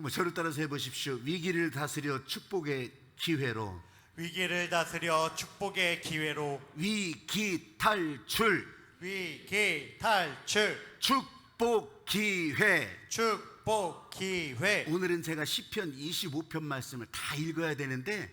한번 저를 따라서 해보십시오. 위기를 다스려 축복의 기회로. 위기를 다스려 축복의 기회로. 위기 탈출. 위기 탈출. 축복 기회. 축복 기회. 오늘은 제가 시편 25편 말씀을 다 읽어야 되는데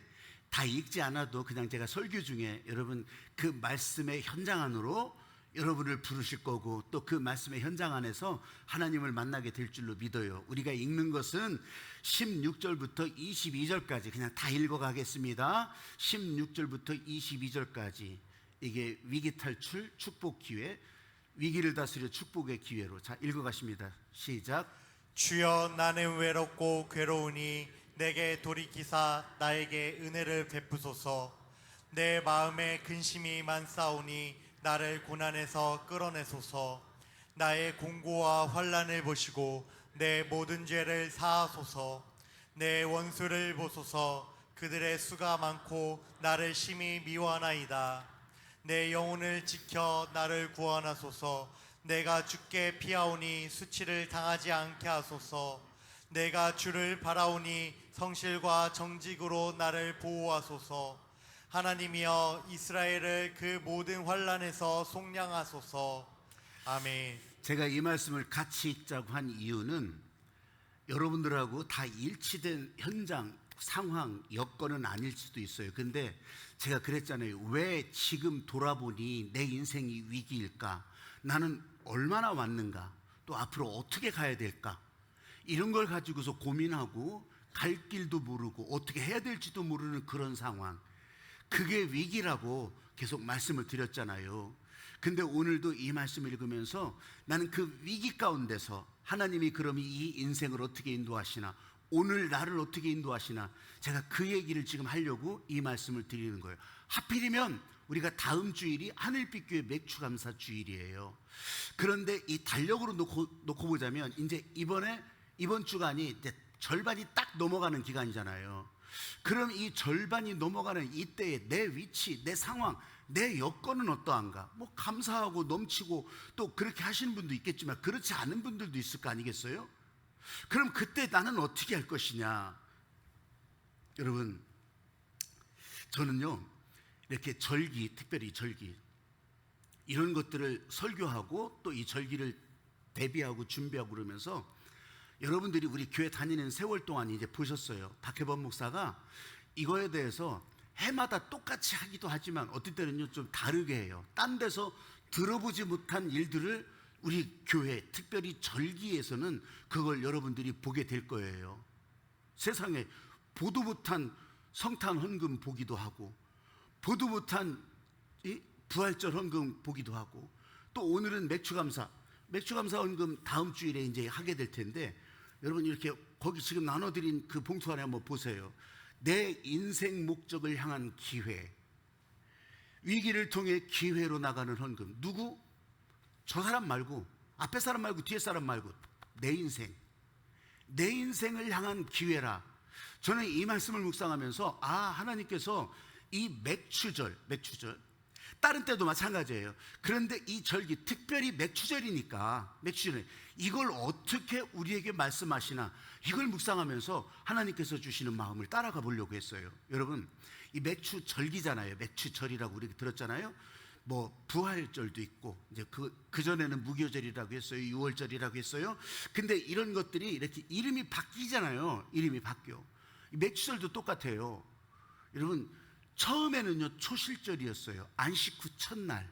다 읽지 않아도 그냥 제가 설교 중에 여러분 그 말씀의 현장 안으로 여러분을 부르실 거고 또 그 말씀의 현장 안에서 하나님을 만나게 될 줄로 믿어요. 우리가 읽는 것은 16절부터 22절까지 그냥 다 읽어가겠습니다. 16절부터 22절까지 이게 위기 탈출 축복 기회, 위기를 다스려 축복의 기회로. 자, 읽어가십니다. 시작. 주여, 나는 외롭고 괴로우니 내게 돌이키사 나에게 은혜를 베푸소서. 내 마음에 근심이 많사오니 나를 고난에서 끌어내소서. 나의 공고와 환난을 보시고 내 모든 죄를 사하소서. 내 원수를 보소서. 그들의 수가 많고 나를 심히 미워하나이다. 내 영혼을 지켜 나를 구원하소서. 내가 주께 피하오니 수치를 당하지 않게 하소서. 내가 주를 바라오니 성실과 정직으로 나를 보호하소서. 하나님이여, 이스라엘을 그 모든 환난에서 속량하소서. 아멘. 제가 이 말씀을 같이 읽자고 한 이유는 여러분들하고 다 일치된 현장, 상황, 여건은 아닐 수도 있어요. 근데 제가 그랬잖아요. 왜 지금 돌아보니 내 인생이 위기일까? 나는 얼마나 왔는가? 또 앞으로 어떻게 가야 될까? 이런 걸 가지고서 고민하고 갈 길도 모르고 어떻게 해야 될지도 모르는 그런 상황, 그게 위기라고 계속 말씀을 드렸잖아요. 근데 오늘도 이 말씀을 읽으면서 나는 그 위기 가운데서 하나님이 그럼 이 인생을 어떻게 인도하시나, 오늘 나를 어떻게 인도하시나, 제가 그 얘기를 지금 하려고 이 말씀을 드리는 거예요. 하필이면 우리가 다음 주일이 하늘빛교회 맥주감사 주일이에요. 그런데 이 달력으로 놓고 보자면 이제 이번 주간이 이제 절반이 딱 넘어가는 기간이잖아요. 그럼 이 절반이 넘어가는 이때에 내 위치, 내 상황, 내 여건은 어떠한가? 뭐 감사하고 넘치고 또 그렇게 하시는 분도 있겠지만 그렇지 않은 분들도 있을 거 아니겠어요? 그럼 그때 나는 어떻게 할 것이냐? 여러분, 저는요 이렇게 절기, 특별히 절기 이런 것들을 설교하고 또 이 절기를 대비하고 준비하고 그러면서 여러분들이 우리 교회 다니는 세월 동안 이제 보셨어요. 박혜범 목사가 이거에 대해서 해마다 똑같이 하기도 하지만 어떨 때는요 좀 다르게 해요. 딴 데서 들어보지 못한 일들을 우리 교회, 특별히 절기에서는 그걸 여러분들이 보게 될 거예요. 세상에 보도 못한 성탄 헌금 보기도 하고, 보도 못한 이 부활절 헌금 보기도 하고, 또 오늘은 맥주감사 헌금 다음 주일에 이제 하게 될 텐데, 여러분 이렇게 거기 지금 나눠드린 그 봉투 안에 한번 보세요. 내 인생 목적을 향한 기회, 위기를 통해 기회로 나가는 헌금. 누구? 저 사람 말고, 앞에 사람 말고, 뒤에 사람 말고 내 인생을 향한 기회라. 저는 이 말씀을 묵상하면서 하나님께서 이 맥주절 다른 때도 마찬가지예요. 그런데 이 절기, 특별히 맥주절이니까 이걸 어떻게 우리에게 말씀하시나, 이걸 묵상하면서 하나님께서 주시는 마음을 따라가 보려고 했어요. 여러분, 이 맥주절기잖아요. 맥주절이라고 우리 들었잖아요. 뭐 부활절도 있고, 이제 그 전에는 무교절이라고 했어요. 유월절이라고 했어요. 근데 이런 것들이 이렇게 이름이 바뀌잖아요. 이름이 바뀌어. 맥주절도 똑같아요. 여러분, 처음에는요 초실절이었어요. 안식 후 첫날.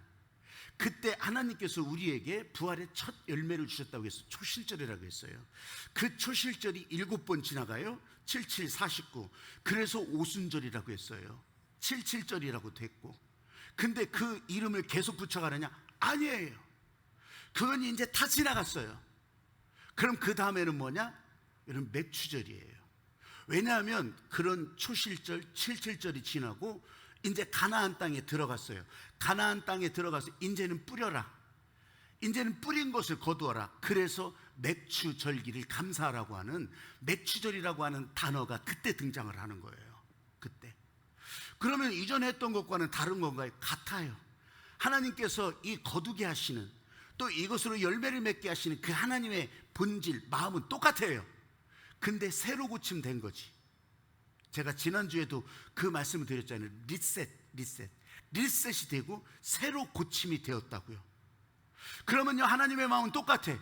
그때 하나님께서 우리에게 부활의 첫 열매를 주셨다고 했어요. 초실절이라고 했어요. 그 초실절이 7번 지나가요. 77, 49. 그래서 오순절이라고 했어요. 77절이라고 됐고. 근데 그 이름을 계속 붙여가느냐? 아니에요. 그건 이제 다 지나갔어요. 그럼 그 다음에는 뭐냐? 여러분, 맥주절이에요. 왜냐하면 그런 초실절, 77절이 지나고 이제 가나안 땅에 들어갔어요. 가나안 땅에 들어가서 이제는 뿌려라. 이제는 뿌린 것을 거두어라. 그래서 맥주절기를 감사하라고 하는, 맥주절이라고 하는 단어가 그때 등장을 하는 거예요. 그때. 그러면 이전에 했던 것과는 다른 건가요? 같아요. 하나님께서 이 거두게 하시는, 또 이것으로 열매를 맺게 하시는 그 하나님의 본질, 마음은 똑같아요. 근데 새로 고침된 거지. 제가 지난주에도 그 말씀을 드렸잖아요. 리셋이 되고 새로 고침이 되었다고요. 그러면요, 하나님의 마음은 똑같아.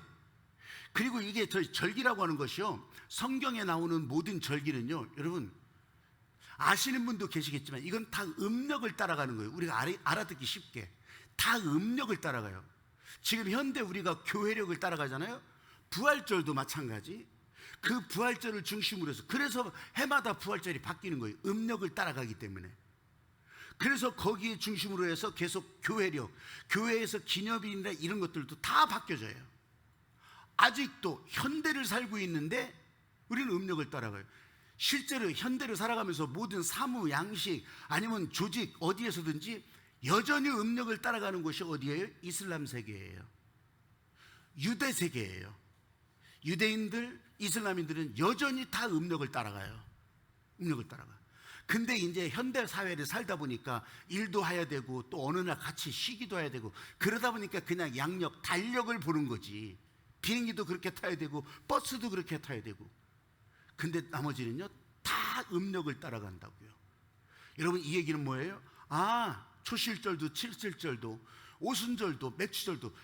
그리고 이게 저희 절기라고 하는 것이요, 성경에 나오는 모든 절기는요, 여러분 아시는 분도 계시겠지만 이건 다 음력을 따라가는 거예요. 우리가 알아듣기 쉽게 다 음력을 따라가요. 지금 현대 우리가 교회력을 따라가잖아요. 부활절도 마찬가지. 그 부활절을 중심으로 해서, 그래서 해마다 부활절이 바뀌는 거예요. 음력을 따라가기 때문에. 그래서 거기에 중심으로 해서 계속 교회력, 교회에서 기념일이나 이런 것들도 다 바뀌어져요. 아직도 현대를 살고 있는데 우리는 음력을 따라가요. 실제로 현대를 살아가면서 모든 사무, 양식 아니면 조직 어디에서든지 여전히 음력을 따라가는 곳이 어디예요? 이슬람 세계예요. 유대 세계예요. 유대인들, 이슬람인들은 여전히 다 음력을 따라가요. 음력을 따라가. 근데 이제 현대 사회를 살다 보니까 일도 해야 되고 또 어느 날 같이 쉬기도 해야 되고, 그러다 보니까 그냥 양력, 달력을 보는 거지. 비행기도 그렇게 타야 되고 버스도 그렇게 타야 되고. 근데 나머지는요 다 음력을 따라간다고요. 여러분, 이 얘기는 뭐예요? 초실절도 칠칠절도 오순절도 맥추절도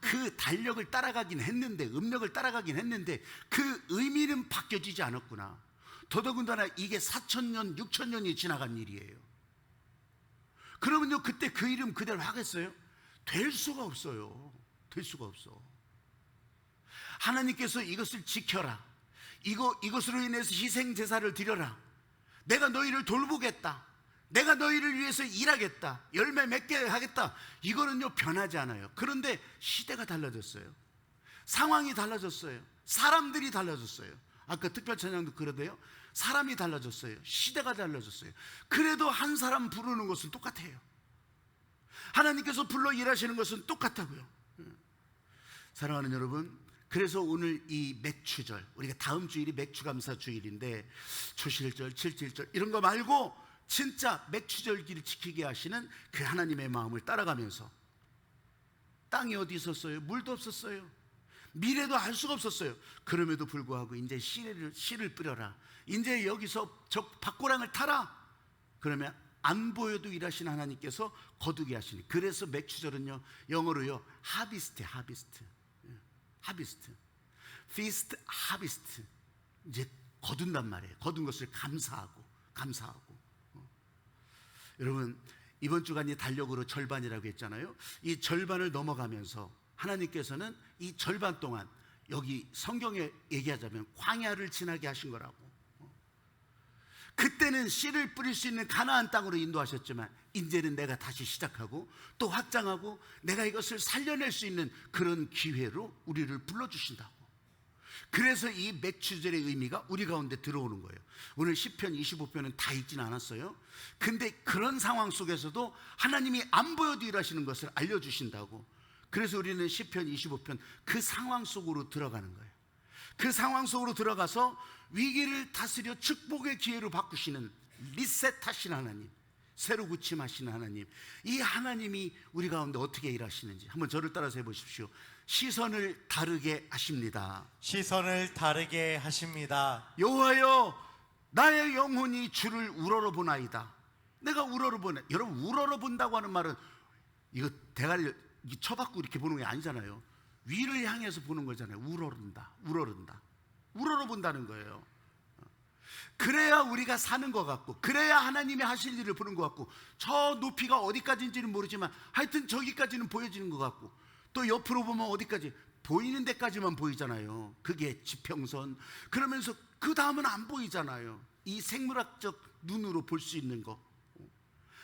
그 달력을 따라가긴 했는데, 음력을 따라가긴 했는데 그 의미는 바뀌어지지 않았구나. 더더군다나 이게 4,000년 6,000년이 지나간 일이에요. 그러면요 그때 그 이름 그대로 하겠어요? 될 수가 없어요. 될 수가 없어. 하나님께서 이것을 지켜라, 이것으로 인해서 희생 제사를 드려라, 내가 너희를 돌보겠다, 내가 너희를 위해서 일하겠다, 열매 맺게 하겠다, 이거는요 변하지 않아요. 그런데 시대가 달라졌어요. 상황이 달라졌어요. 사람들이 달라졌어요. 아까 특별찬양도 그러대요. 사람이 달라졌어요. 시대가 달라졌어요. 그래도 한 사람 부르는 것은 똑같아요. 하나님께서 불러 일하시는 것은 똑같다고요. 사랑하는 여러분, 그래서 오늘 이 맥추절, 우리가 다음 주일이 맥추감사 주일인데 초실절, 칠칠절 이런 거 말고 진짜 맥추절기를 지키게 하시는 그 하나님의 마음을 따라가면서, 땅이 어디 있었어요? 물도 없었어요. 미래도 알 수가 없었어요. 그럼에도 불구하고 이제 씨를 뿌려라, 이제 여기서 저 밭고랑을 타라. 그러면 안 보여도 일하시는 하나님께서 거두게 하시니, 그래서 맥추절은요 영어로요 하비스트, 피스트, 하비스트, 이제 거둔단 말이에요. 거둔 것을 감사하고. 여러분, 이번 주간이 달력으로 절반이라고 했잖아요. 이 절반을 넘어가면서 하나님께서는 이 절반 동안, 여기 성경에 얘기하자면 광야를 지나게 하신 거라고. 그때는 씨를 뿌릴 수 있는 가나안 땅으로 인도하셨지만 이제는 내가 다시 시작하고 또 확장하고 내가 이것을 살려낼 수 있는 그런 기회로 우리를 불러주신다고. 그래서 이 맥추절의 의미가 우리 가운데 들어오는 거예요. 오늘 시편 25편은 다 읽진 않았어요. 근데 그런 상황 속에서도 하나님이 안 보여도 일하시는 것을 알려주신다고. 그래서 우리는 시편 25편 그 상황 속으로 들어가는 거예요. 그 상황 속으로 들어가서 위기를 다스려 축복의 기회로 바꾸시는, 리셋하시는 하나님, 새로 고침하시는 하나님, 이 하나님이 우리 가운데 어떻게 일하시는지 한번 저를 따라서 해보십시오. 시선을 다르게 하십니다. 시선을 다르게 하십니다. 여호와여, 나의 영혼이 주를 우러러보나이다. 내가 우러러보네. 여러분, 우러러본다고 하는 말은 이거 대가리를 쳐박고 이렇게 보는 게 아니잖아요. 위를 향해서 보는 거잖아요. 우러러본다는 거예요. 그래야 우리가 사는 것 같고, 그래야 하나님이 하실 일을 보는 것 같고, 저 높이가 어디까지인지는 모르지만 하여튼 저기까지는 보여지는 것 같고, 또 옆으로 보면 어디까지 보이는 데까지만 보이잖아요. 그게 지평선. 그러면서 그 다음은 안 보이잖아요. 이 생물학적 눈으로 볼 수 있는 거.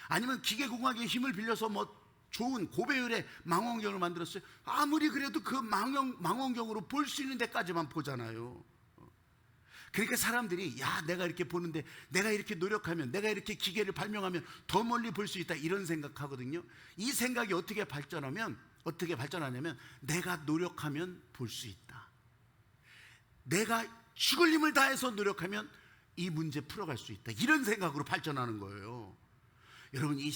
아니면 기계공학의 힘을 빌려서 뭐 좋은 고배율의 망원경을 만들었어요. 아무리 그래도 그 망원경으로 볼 수 있는 데까지만 보잖아요. 그러니까 사람들이 내가 이렇게 보는데, 내가 이렇게 노력하면, 내가 이렇게 기계를 발명하면 더 멀리 볼 수 있다, 이런 생각하거든요. 이 생각이 어떻게 발전하냐면 내가 노력하면 볼 수 있다. 내가 죽을 힘을 다해서 노력하면 이 문제 풀어갈 수 있다, 이런 생각으로 발전하는 거예요. 여러분, 이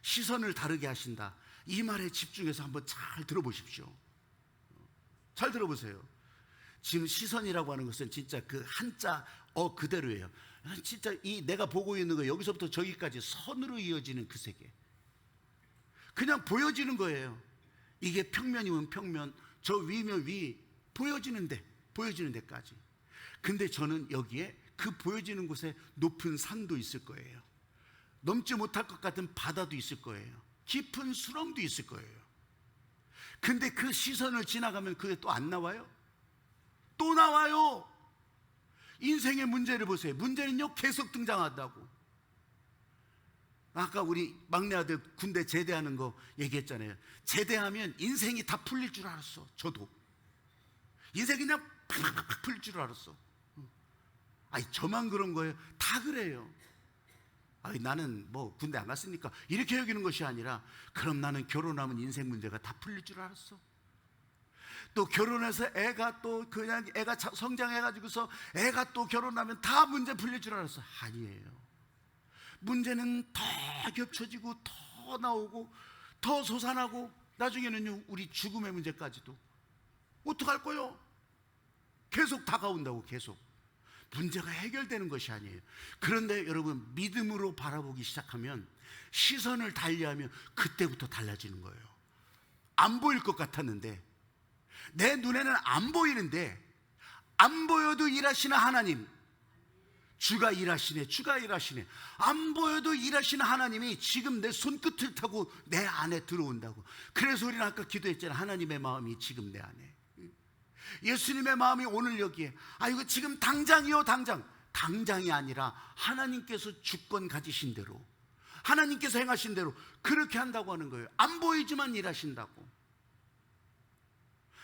시선을 다르게 하신다, 이 말에 집중해서 한번 잘 들어보십시오. 잘 들어보세요. 지금 시선이라고 하는 것은 진짜 그 한자 그대로예요. 진짜 이 내가 보고 있는 거 여기서부터 저기까지 선으로 이어지는 그 세계. 그냥 보여지는 거예요. 이게 평면이면 평면, 저 위면 위, 보여지는 데까지. 근데 저는 여기에 그 보여지는 곳에 높은 산도 있을 거예요. 넘지 못할 것 같은 바다도 있을 거예요. 깊은 수렁도 있을 거예요. 근데 그 시선을 지나가면 그게 또 안 나와요? 또 나와요. 인생의 문제를 보세요. 문제는요 계속 등장한다고. 아까 우리 막내 아들 군대 제대하는 거 얘기했잖아요. 제대하면 인생이 다 풀릴 줄 알았어. 저도 인생이 그냥 팍팍팍 풀릴 줄 알았어. 아니 저만 그런 거예요? 다 그래요. 아니 나는 뭐 군대 안 갔으니까 이렇게 여기는 것이 아니라, 그럼 나는 결혼하면 인생 문제가 다 풀릴 줄 알았어. 또 결혼해서 애가 또 그냥 애가 성장해가지고서 애가 또 결혼하면 다 문제 풀릴 줄 알았어. 아니에요. 문제는 더 겹쳐지고 더 나오고 더 솟아나고 나중에는요 우리 죽음의 문제까지도 어떡할 거요? 계속 다가온다고. 계속 문제가 해결되는 것이 아니에요. 그런데 여러분, 믿음으로 바라보기 시작하면, 시선을 달리하면 그때부터 달라지는 거예요. 안 보일 것 같았는데, 내 눈에는 안 보이는데, 안 보여도 일하시는 하나님, 주가 일하시네, 주가 일하시네. 안 보여도 일하시는 하나님이 지금 내 손끝을 타고 내 안에 들어온다고. 그래서 우리는 아까 기도했잖아요. 하나님의 마음이 지금 내 안에, 예수님의 마음이 오늘 여기에. 이거 지금 당장이요, 당장이 아니라 하나님께서 주권 가지신 대로, 하나님께서 행하신 대로 그렇게 한다고 하는 거예요. 안 보이지만 일하신다고.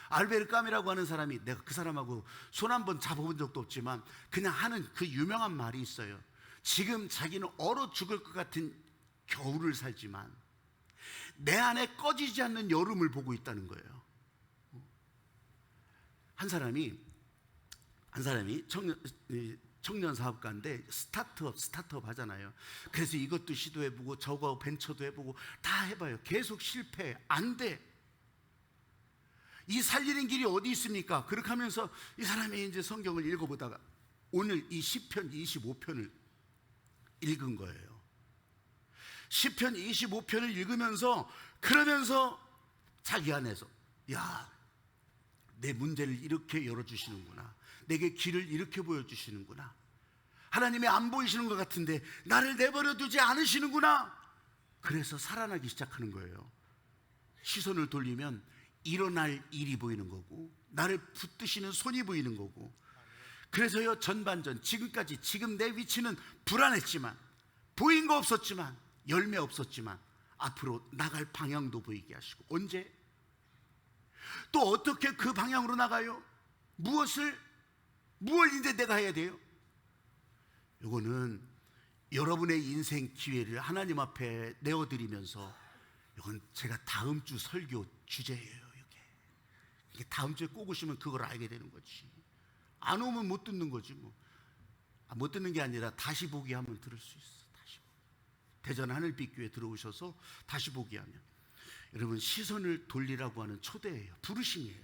알베르 까미라고 하는 사람이, 내가 그 사람하고 손 한번 잡아본 적도 없지만 그냥 하는 그 유명한 말이 있어요. 지금 자기는 얼어 죽을 것 같은 겨울을 살지만 내 안에 꺼지지 않는 여름을 보고 있다는 거예요. 한 사람이 청년 사업가인데 스타트업 하잖아요. 그래서 이것도 시도해보고 저거 벤처도 해보고 다 해봐요. 계속 실패, 안 돼. 이 살리는 길이 어디 있습니까? 그렇게 하면서 이 사람이 이제 성경을 읽어보다가 오늘 이 시편 25편을 읽은 거예요. 시편 25편을 읽으면서, 그러면서 자기 안에서, 야, 내 문제를 이렇게 열어주시는구나, 내게 길을 이렇게 보여주시는구나, 하나님이 안 보이시는 것 같은데 나를 내버려 두지 않으시는구나. 그래서 살아나기 시작하는 거예요. 시선을 돌리면 일어날 일이 보이는 거고, 나를 붙드시는 손이 보이는 거고. 그래서요, 전반전 지금까지, 지금 내 위치는 불안했지만, 보인 거 없었지만, 열매 없었지만, 앞으로 나갈 방향도 보이게 하시고. 언제? 또 어떻게 그 방향으로 나가요? 뭘 이제 내가 해야 돼요? 이거는 여러분의 인생 기회를 하나님 앞에 내어드리면서, 이건 제가 다음 주 설교 주제예요. 이게 다음 주에 꼭 오시면 그걸 알게 되는 거지. 안 오면 못 듣는 거지 뭐. 못 듣는 게 아니라 다시 보기 하면 들을 수 있어. 다시 보기. 대전 하늘빛교회 들어오셔서 다시 보기 하면, 여러분, 시선을 돌리라고 하는 초대예요. 부르심이에요.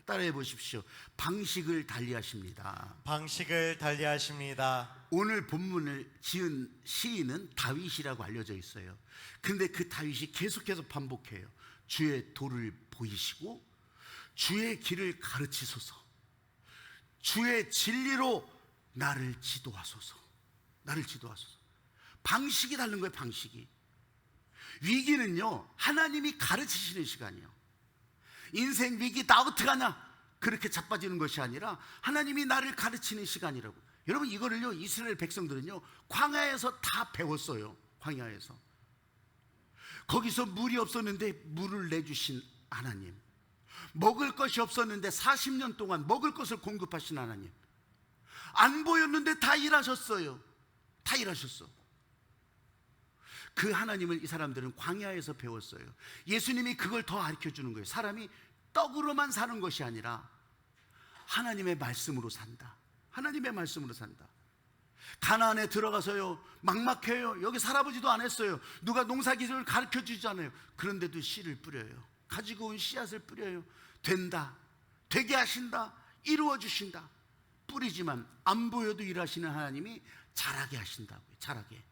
따라해 보십시오. 방식을 달리하십니다. 방식을 달리하십니다. 오늘 본문을 지은 시인은 다윗이라고 알려져 있어요. 근데 그 다윗이 계속해서 반복해요. 주의 도를 보이시고 주의 길을 가르치소서, 주의 진리로 나를 지도하소서. 나를 지도하소서. 방식이 다른 거예요. 방식이. 위기는요, 하나님이 가르치시는 시간이에요. 인생 위기 나 어떡하냐 그렇게 자빠지는 것이 아니라 하나님이 나를 가르치는 시간이라고. 여러분, 이거를요, 이스라엘 백성들은요 광야에서 다 배웠어요. 광야에서. 거기서 물이 없었는데 물을 내주신 하나님, 먹을 것이 없었는데 40년 동안 먹을 것을 공급하신 하나님, 안 보였는데 다 일하셨어요. 다 일하셨어. 그 하나님을 이 사람들은 광야에서 배웠어요. 예수님이 그걸 더 가르쳐주는 거예요. 사람이 떡으로만 사는 것이 아니라 하나님의 말씀으로 산다. 하나님의 말씀으로 산다. 가나안에 들어가서요, 막막해요. 여기 살아보지도 않았어요. 누가 농사기술을 가르쳐주지 않아요. 그런데도 씨를 뿌려요. 가지고 온 씨앗을 뿌려요. 된다, 되게 하신다, 이루어 주신다. 뿌리지만 안 보여도 일하시는 하나님이 자라게 하신다고요. 자라게.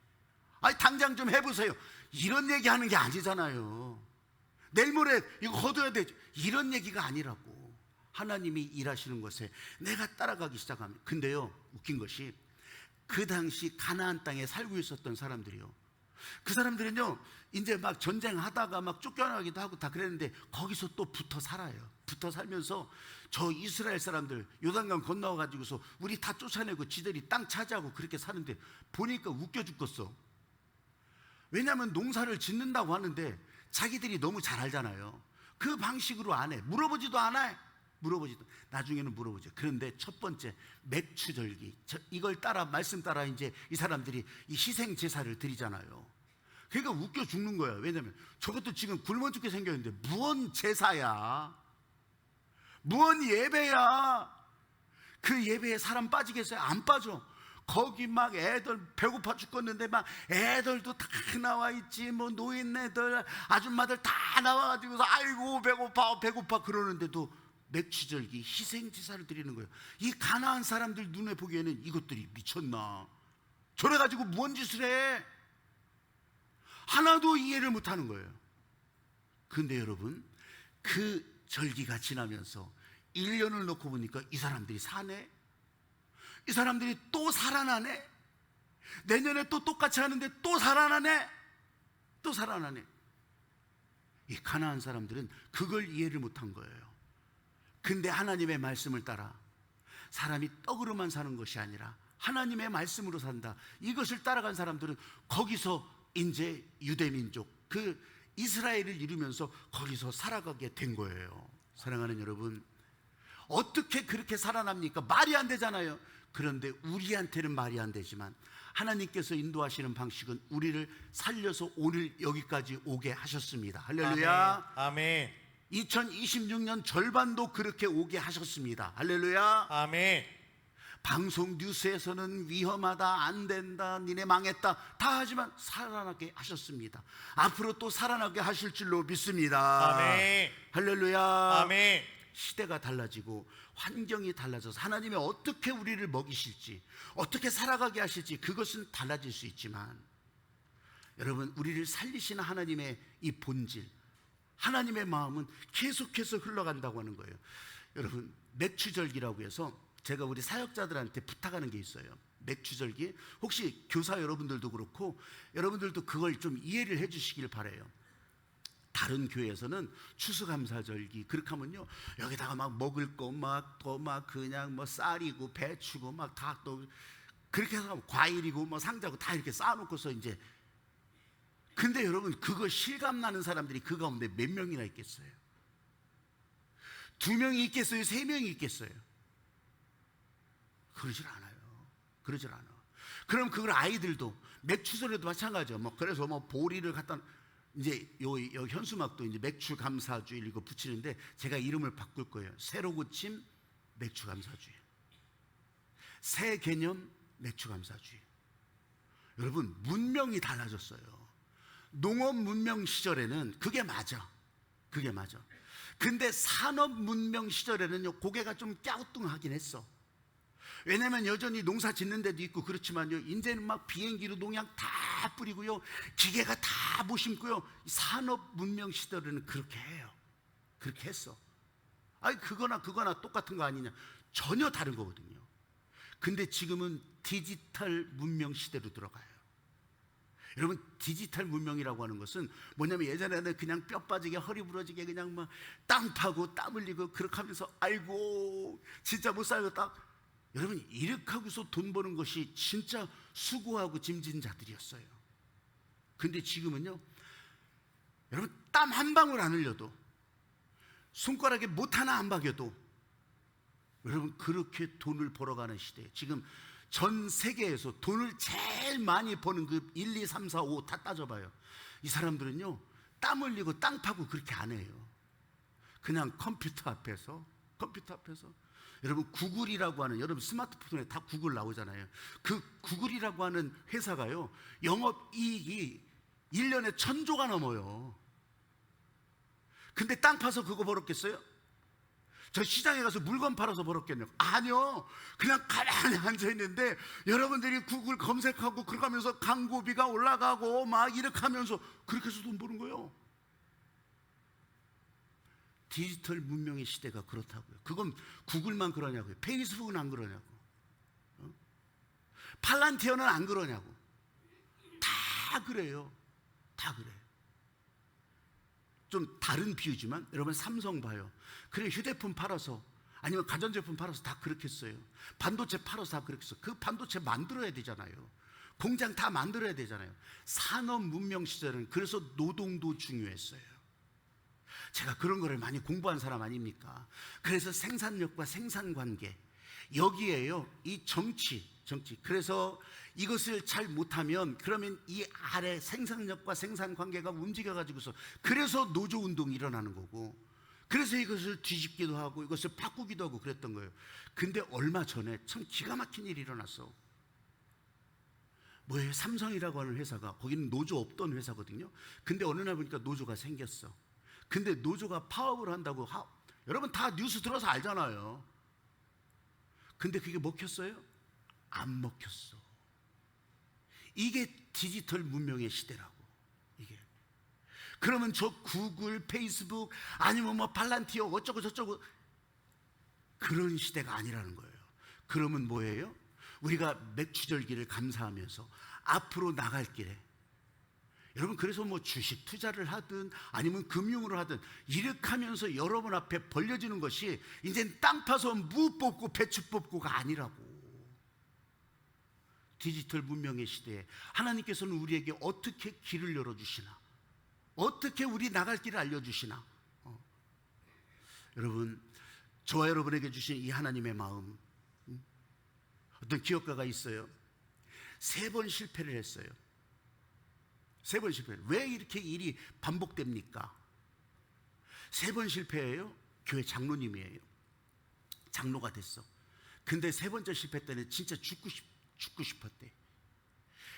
아니 당장 좀 해보세요. 이런 얘기하는 게 아니잖아요. 내일 모레 이거 거둬야 되죠. 이런 얘기가 아니라고. 하나님이 일하시는 것에 내가 따라가기 시작합니다. 근데요, 웃긴 것이 그 당시 가나안 땅에 살고 있었던 사람들이요, 그 사람들은요 이제 막 전쟁하다가 막 쫓겨나기도 하고 다 그랬는데 거기서 또 붙어 살아요. 붙어 살면서 저 이스라엘 사람들 요단강 건너와 가지고서 우리 다 쫓아내고 지들이 땅 차지하고 그렇게 사는데 보니까 웃겨 죽겠어. 왜냐하면 농사를 짓는다고 하는데 자기들이 너무 잘 알잖아요. 그 방식으로 안 해. 물어보지도 않아요. 물어보지도. 나중에는 물어보죠. 그런데 첫 번째 맥추절기, 이걸 따라 말씀 따라 이제 이 사람들이 이 희생 제사를 드리잖아요. 그러니까 웃겨 죽는 거야. 왜냐하면 저것도 지금 굶어 죽게 생겼는데 무언 제사야, 무언 예배야. 그 예배에 사람 빠지겠어요? 안 빠져. 거기 막 애들 배고파 죽겠는데 막 애들도 다 나와 있지. 뭐 노인네들 아줌마들 다 나와가지고서 아이고 배고파 배고파 그러는데도 맥추절기 희생제사를 드리는 거예요. 이 가나안 사람들 눈에 보기에는 이것들이 미쳤나, 저래가지고 무언 짓을 해, 하나도 이해를 못하는 거예요. 근데 여러분, 그 절기가 지나면서 1년을 놓고 보니까 이 사람들이 사네. 이 사람들이 또 살아나네. 내년에 또 똑같이 하는데 또 살아나네. 또 살아나네. 이 가나안 사람들은 그걸 이해를 못한 거예요. 근데 하나님의 말씀을 따라 사람이 떡으로만 사는 것이 아니라 하나님의 말씀으로 산다, 이것을 따라간 사람들은 거기서 이제 유대민족, 그 이스라엘을 이루면서 거기서 살아가게 된 거예요. 사랑하는 여러분, 어떻게 그렇게 살아납니까? 말이 안 되잖아요. 그런데 우리한테는 말이 안 되지만 하나님께서 인도하시는 방식은 우리를 살려서 오늘 여기까지 오게 하셨습니다. 할렐루야. 아멘. 2026년 절반도 그렇게 오게 하셨습니다. 할렐루야. 아멘. 방송 뉴스에서는 위험하다, 안 된다, 니네 망했다 다 하지만 살아나게 하셨습니다. 앞으로 또 살아나게 하실 줄로 믿습니다. 아멘. 할렐루야. 아멘. 시대가 달라지고 환경이 달라져서 하나님이 어떻게 우리를 먹이실지, 어떻게 살아가게 하실지 그것은 달라질 수 있지만, 여러분, 우리를 살리시는 하나님의 이 본질, 하나님의 마음은 계속해서 흘러간다고 하는 거예요. 여러분, 맥추절기라고 해서 제가 우리 사역자들한테 부탁하는 게 있어요. 맥추절기, 혹시 교사 여러분들도 그렇고 여러분들도 그걸 좀 이해를 해 주시길 바라요. 다른 교회에서는 추수감사절기 그렇게 하면요, 여기다가 막 먹을 거 막 또 막 그냥 뭐 쌀이고 배추고 막 다 또 그렇게 해서 과일이고 뭐 상자고 다 이렇게 쌓아놓고서 이제, 근데 여러분, 그거 실감나는 사람들이 그 가운데 몇 명이나 있겠어요? 2명이 있겠어요? 3명이 있겠어요? 그러질 않아요. 그러질 않아. 그럼 그걸 아이들도 맥추절에도 마찬가지죠. 뭐 그래서 뭐 보리를 갖다 이제 요 현수막도 이제 맥추감사주일 이거 붙이는데 제가 이름을 바꿀 거예요. 새로 고침 맥추감사주일, 새 개념 맥추감사주일. 여러분, 문명이 달라졌어요. 농업 문명 시절에는 그게 맞아. 그게 맞아. 근데 산업 문명 시절에는요, 고개가 좀 갸우뚱하긴 했어. 왜냐면 여전히 농사 짓는 데도 있고 그렇지만요, 이제는 막 비행기로 농약 다 뿌리고요, 기계가 다 무심고요. 산업 문명 시절에는 그렇게 해요. 그렇게 했어. 아니, 그거나 똑같은 거 아니냐? 전혀 다른 거거든요. 근데 지금은 디지털 문명 시대로 들어가요. 여러분, 디지털 문명이라고 하는 것은 뭐냐면, 예전에는 그냥 뼈 빠지게 허리 부러지게 그냥 막 땅 파고 땀 흘리고 그렇게 하면서 아이고 진짜 못 살겠다, 여러분, 이렇게 하고서 돈 버는 것이 진짜 수고하고 짐진 자들이었어요. 근데 지금은요, 여러분, 땀 한 방울 안 흘려도, 손가락에 못 하나 안 박여도 여러분, 그렇게 돈을 벌어가는 시대에, 지금 전 세계에서 돈을 제일 많이 버는 그 1, 2, 3, 4, 5 다 따져봐요. 이 사람들은요, 땀 흘리고 땅 파고 그렇게 안 해요. 그냥 컴퓨터 앞에서 여러분, 구글이라고 하는, 여러분 스마트폰에 다 구글 나오잖아요. 그 구글이라고 하는 회사가요, 영업이익이 1년에 1,000조가 넘어요. 근데 땅 파서 그거 벌었겠어요? 저 시장에 가서 물건 팔아서 벌었겠냐고. 아니요, 그냥 가만히 앉아 있는데 여러분들이 구글 검색하고 그러면서 광고비가 올라가고 막 이렇게 하면서 그렇게 해서 돈 버는 거예요. 디지털 문명의 시대가 그렇다고요. 그건 구글만 그러냐고요. 페이스북은 안 그러냐고. 팔란티어는 안 그러냐고. 다 그래요. 다 그래. 좀 다른 비유지만 여러분 삼성 봐요. 그래, 휴대폰 팔아서 아니면 가전제품 팔아서 다 그렇게 써요. 반도체 팔아서 다 그렇게 써. 그 반도체 만들어야 되잖아요. 공장 다 만들어야 되잖아요. 산업 문명 시절은 그래서 노동도 중요했어요. 제가 그런 거를 많이 공부한 사람 아닙니까? 그래서 생산력과 생산관계, 여기에요 이 정치. 그래서 이것을 잘 못하면 그러면 이 아래 생산력과 생산관계가 움직여가지고서 그래서 노조운동이 일어나는 거고, 그래서 이것을 뒤집기도 하고 이것을 바꾸기도 하고 그랬던 거예요. 근데 얼마 전에 참 기가 막힌 일이 일어났어. 뭐예요? 삼성이라고 하는 회사가, 거기는 노조 없던 회사거든요. 근데 어느 날 보니까 노조가 생겼어. 근데 노조가 파업을 한다고 여러분 다 뉴스 들어서 알잖아요. 근데 그게 먹혔어요? 안 먹혔어. 이게 디지털 문명의 시대라고. 이게. 그러면 저 구글, 페이스북 아니면 뭐 팔란티어 어쩌고 저쩌고 그런 시대가 아니라는 거예요. 그러면 뭐예요? 우리가 맥추절기를 감사하면서 앞으로 나갈 길에, 여러분 그래서 뭐 주식 투자를 하든 아니면 금융을 하든 이렇게 하면서 여러분 앞에 벌려지는 것이 이제 땅 파서 무 뽑고 배추 뽑고가 아니라고. 디지털 문명의 시대에 하나님께서는 우리에게 어떻게 길을 열어주시나, 어떻게 우리 나갈 길을 알려주시나. 여러분, 저와 여러분에게 주신 이 하나님의 마음, 어떤 기업가가 있어요. 3번 실패를 했어요. 3번 실패. 왜 이렇게 일이 반복됩니까? 3번 실패예요. 교회 장로님이에요. 장로가 됐어. 근데 3번째 실패 때는 진짜 죽고 싶었대.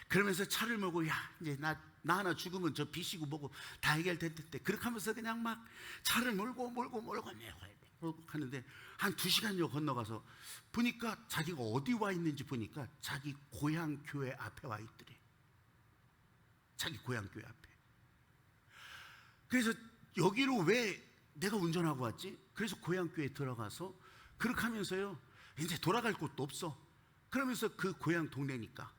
그러면서 차를 몰고, 야 이제 나 하나 죽으면 저 빚이고 뭐고 다 해결될 텐데, 그렇게 하면서 그냥 막 차를 몰고 하는데 한 2시간여 건너가서 보니까 자기가 어디 와 있는지 보니까 자기 고향 교회 앞에 와 있더래. 자기 고향 교회 앞에. 그래서 여기로 왜 내가 운전하고 왔지? 그래서 고향 교회에 들어가서 그렇게 하면서요, 이제 돌아갈 곳도 없어. 그러면서 그 고향 동네니까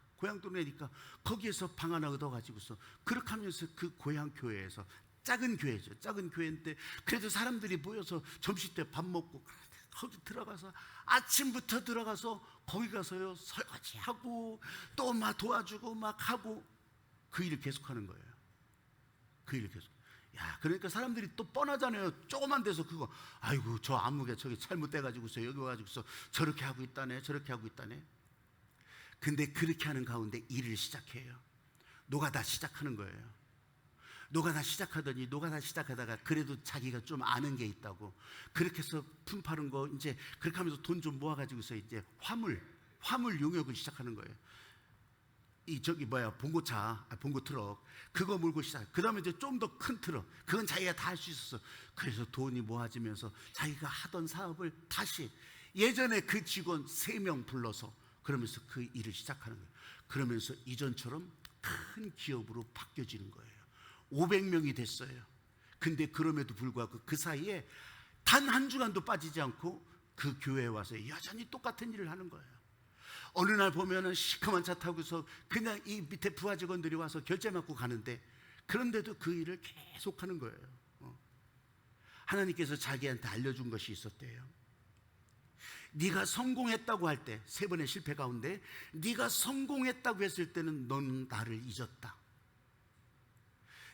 거기에서 방 하나 얻어가지고서 그렇게 하면서 그 고향 교회에서, 작은 교회죠. 작은 교회인데 그래도 사람들이 모여서 점심때 밥 먹고 거기 들어가서 아침부터 들어가서 거기 가서요 설거지하고 또 막 도와주고 막 하고 그 일을 계속하는 거예요. 그 일을 계속. 야, 그러니까 사람들이 또 뻔하잖아요. 조그만 데서 그거, 아이고 저 안무게 저기 잘못돼가지고서 여기 와가지고서 저렇게 하고 있다네, 저렇게 하고 있다네. 근데 그렇게 하는 가운데 일을 시작해요. 노가다 시작하는 거예요. 노가다 시작하다가 그래도 자기가 좀 아는 게 있다고 그렇게 해서 품파는 거 이제 그렇게 하면서 돈 좀 모아가지고서 이제 화물 용역을 시작하는 거예요. 봉고 트럭 그거 몰고 시작. 그 다음에 이제 좀 더 큰 트럭, 그건 자기가 다 할 수 있었어. 그래서 돈이 모아지면서 자기가 하던 사업을 다시 예전에 그 직원 3명 불러서 그러면서 그 일을 시작하는 거예요. 그러면서 이전처럼 큰 기업으로 바뀌어지는 거예요. 500명이 됐어요. 근데 그럼에도 불구하고 그 사이에 단 한 주간도 빠지지 않고 그 교회에 와서 여전히 똑같은 일을 하는 거예요. 어느 날 보면은 시커먼 차 타고서 그냥 이 밑에 부하 직원들이 와서 결제 맞고 가는데, 그런데도 그 일을 계속 하는 거예요. 하나님께서 자기한테 알려준 것이 있었대요. 네가 성공했다고 할 때, 3번의 실패 가운데 네가 성공했다고 했을 때는 넌 나를 잊었다.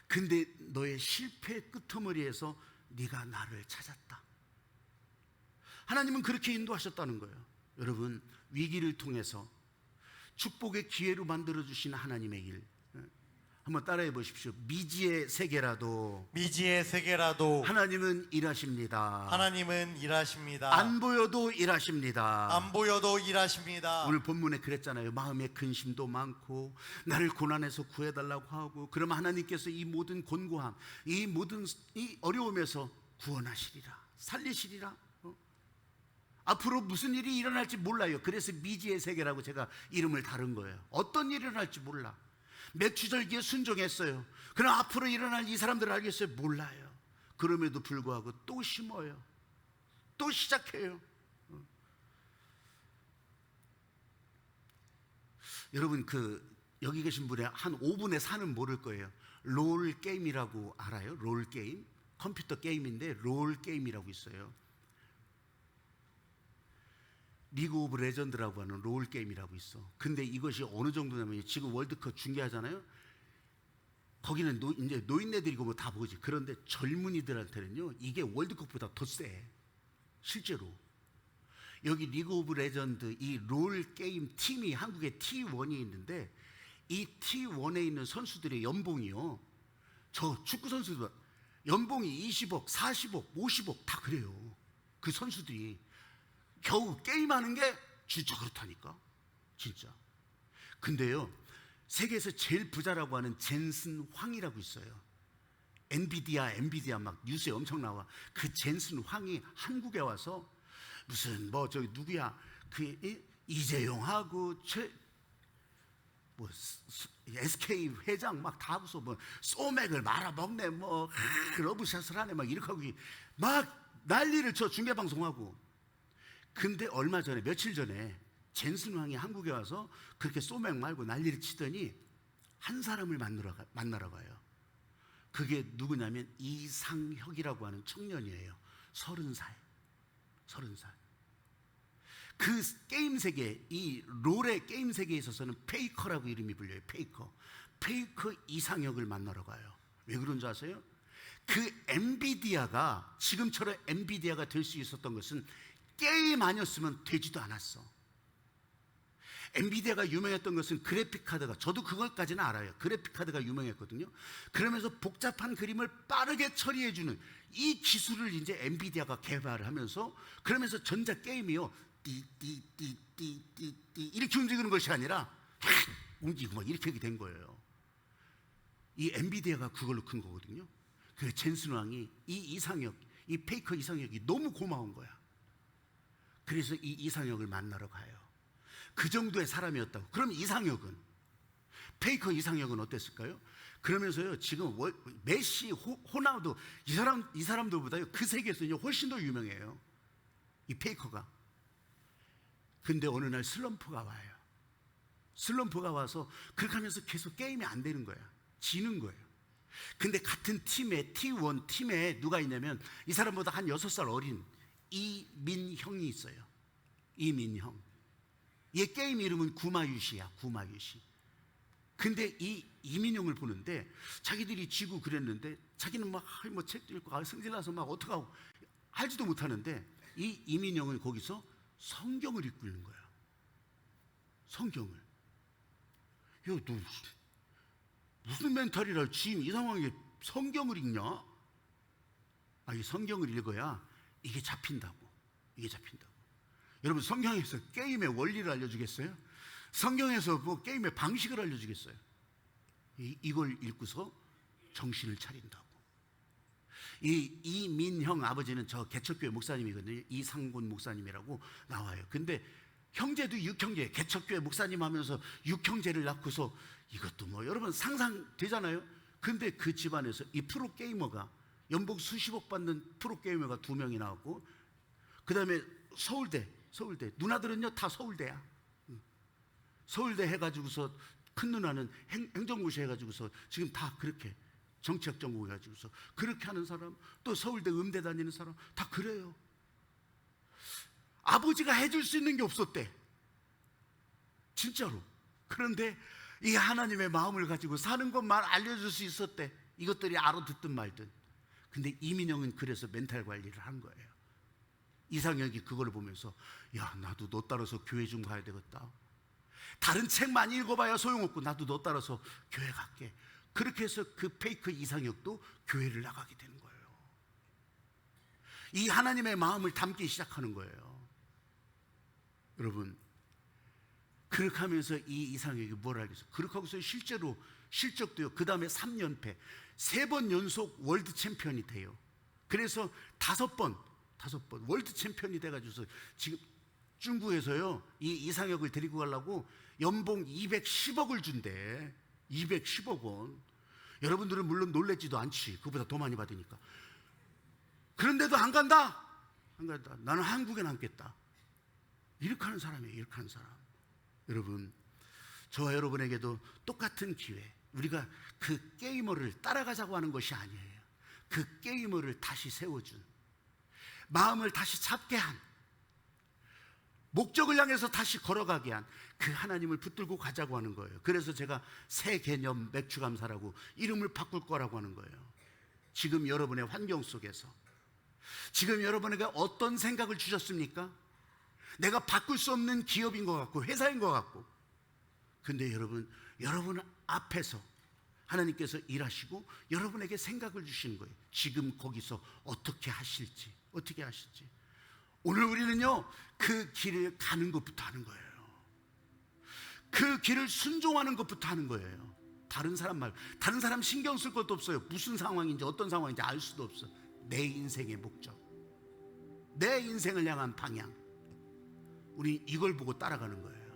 근데 너의 실패의 끄트머리에서 네가 나를 찾았다. 하나님은 그렇게 인도하셨다는 거예요. 여러분, 위기를 통해서 축복의 기회로 만들어주신 하나님의 일, 한번 따라해 보십시오. 미지의 세계라도 하나님은 일하십니다. 안 보여도 일하십니다. 오늘 본문에 그랬잖아요. 마음에 근심도 많고 나를 고난에서 구해달라고 하고, 그러면 하나님께서 이 모든 곤고함, 이 모든 이 어려움에서 구원하시리라, 살리시리라. 앞으로 무슨 일이 일어날지 몰라요. 그래서 미지의 세계라고 제가 이름을 다른 거예요. 어떤 일이 일어날지 몰라. 맥추절기에 순종했어요. 그럼 앞으로 일어날 이 사람들 알겠어요? 몰라요. 그럼에도 불구하고 또 심어요. 또 시작해요. 여러분 여기 계신 분의 한 5분의 4는 모를 거예요. 롤 게임이라고 알아요? 롤 게임? 컴퓨터 게임인데 롤 게임이라고 있어요. 리그 오브 레전드라고 하는 롤 게임이라고 있어. 근데 이것이 어느 정도냐면 지금 월드컵 중계하잖아요. 거기는 이제 노인네들이고 뭐 다 보지. 그런데 젊은이들한테는요 이게 월드컵보다 더 세. 실제로 여기 리그 오브 레전드 이 롤 게임 팀이 한국에 T1이 있는데 이 T1에 있는 선수들의 연봉이요, 저 축구 선수들 연봉이 20억, 40억, 50억 다 그래요. 그 선수들이 겨우 게임하는 게 진짜 그렇다니까, 진짜. 근데요, 세계에서 제일 부자라고 하는 젠슨 황이라고 있어요. 엔비디아 막 뉴스에 엄청 나와. 그 젠슨 황이 한국에 와서 무슨 뭐 저기 누구야 이재용하고 SK 회장 막 다 하고서 뭐 소맥을 말아먹네, 뭐 러브샷을 하네, 막 이렇게 하고 막 난리를 쳐, 중계방송하고. 근데 얼마 전에, 며칠 전에 젠슨 왕이 한국에 와서 그렇게 소맥 말고 난리를 치더니 한 사람을 만나러 가요. 그게 누구냐면 이상혁이라고 하는 청년이에요. 30살. 그 게임 세계, 이 롤의 게임 세계에 있어서는 페이커라고 이름이 불려요. 페이커 이상혁을 만나러 가요. 왜 그런 줄 아세요? 그 엔비디아가, 지금처럼 엔비디아가 될 수 있었던 것은 게임 아니었으면 되지도 않았어. 엔비디아가 유명했던 것은 그래픽 카드가, 저도 그것까지는 알아요. 그래픽 카드가 유명했거든요. 그러면서 복잡한 그림을 빠르게 처리해주는 이 기술을 이제 엔비디아가 개발을 하면서, 그러면서 전자 게임이요, 띠띠띠띠띠띠 이렇게 움직이는 것이 아니라 움직이고 막 이렇게 된 거예요. 이 엔비디아가 그걸로 큰 거거든요. 그 젠슨 왕이 이 페이커 이상혁이 너무 고마운 거야. 그래서 이 이상혁을 만나러 가요. 그 정도의 사람이었다고. 그럼 페이커 이상혁은 어땠을까요? 그러면서요, 지금 메시, 호나우두 이 사람들보다요 그 세계에서는 훨씬 더 유명해요, 이 페이커가. 근데 어느 날 슬럼프가 와요. 슬럼프가 와서 그렇게 하면서 계속 게임이 안 되는 거야. 지는 거예요. 근데 같은 팀에, T1 팀에 누가 있냐면 이 사람보다 한 6살 어린 이민형이 있어요. 이민형. 얘 게임 이름은 구마유시야. 근데 이 이민형을 보는데 자기들이 지고 그랬는데 자기는 막 뭐 책도 읽고 승질나서 막 어떡하고 알지도 못하는데 이 이민형은 거기서 성경을 읽고 있는 거야. 성경을. 야, 너 무슨 멘탈이라 지금 이 상황에 성경을 읽냐? 이 성경을 읽어야 이게 잡힌다고. 여러분, 성경에서 게임의 원리를 알려주겠어요? 성경에서 뭐 게임의 방식을 알려주겠어요? 이걸 읽고서 정신을 차린다고. 이민형 아버지는 저 개척교회 목사님이거든요. 이상곤 목사님이라고 나와요. 근데 형제도 6형제, 개척교회 목사님 하면서 6형제를 낳고서 이것도 뭐 여러분 상상되잖아요. 근데 그 집안에서 이 프로게이머가, 연봉 수십억 받는 프로게이머가 2명이 나왔고, 그 다음에 서울대 누나들은요 다 서울대야. 서울대 해가지고서 큰 누나는 행정고시 해가지고서 지금 다 그렇게 정치학 전공 해가지고서 그렇게 하는 사람, 또 서울대 음대 다니는 사람 다 그래요. 아버지가 해줄 수 있는 게 없었대, 진짜로. 그런데 이 하나님의 마음을 가지고 사는 것만 알려줄 수 있었대, 이것들이 알아듣든 말든. 근데 이민영은 그래서 멘탈 관리를 한 거예요. 이상혁이 그걸 보면서 야, 나도 너 따라서 교회 좀 가야 되겠다. 다른 책 많이 읽어봐야 소용없고 나도 너 따라서 교회 갈게. 그렇게 해서 그 페이커 이상혁도 교회를 나가게 되는 거예요. 이 하나님의 마음을 담기 시작하는 거예요. 여러분, 그렇게 하면서 이 이상혁이 뭘 알겠어? 그렇게 하고서 실제로 실적도요, 그 다음에 3연패 3번 연속 월드 챔피언이 돼요. 그래서 5번 5번 월드 챔피언이 돼가지고서 지금 중국에서요 이 이상혁을 데리고 가려고 연봉 210억을 준대. 210억 원. 여러분들은 물론 놀랬지도 않지. 그보다 더 많이 받으니까. 그런데도 안 간다. 안 간다. 나는 한국에 남겠다. 이렇게 하는 사람이에요. 이렇게 하는 사람. 여러분, 저와 여러분에게도 똑같은 기회. 우리가 그 게이머를 따라가자고 하는 것이 아니에요. 그 게이머를 다시 세워준, 마음을 다시 잡게 한, 목적을 향해서 다시 걸어가게 한 그 하나님을 붙들고 가자고 하는 거예요. 그래서 제가 새 개념 맥주감사라고 이름을 바꿀 거라고 하는 거예요. 지금 여러분의 환경 속에서, 지금 여러분에게 어떤 생각을 주셨습니까? 내가 바꿀 수 없는 기업인 것 같고 회사인 것 같고, 근데 여러분 앞에서 하나님께서 일하시고 여러분에게 생각을 주시는 거예요. 지금 거기서 어떻게 하실지. 오늘 우리는요 그 길을 가는 것부터 하는 거예요. 그 길을 순종하는 것부터 하는 거예요. 다른 사람 신경 쓸 것도 없어요. 무슨 상황인지 어떤 상황인지 알 수도 없어. 내 인생의 목적, 내 인생을 향한 방향, 우리 이걸 보고 따라가는 거예요.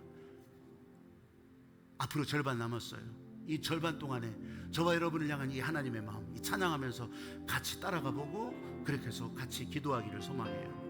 앞으로 절반 남았어요. 이 절반 동안에 저와 여러분을 향한 이 하나님의 마음, 이 찬양하면서 같이 따라가 보고 그렇게 해서 같이 기도하기를 소망해요.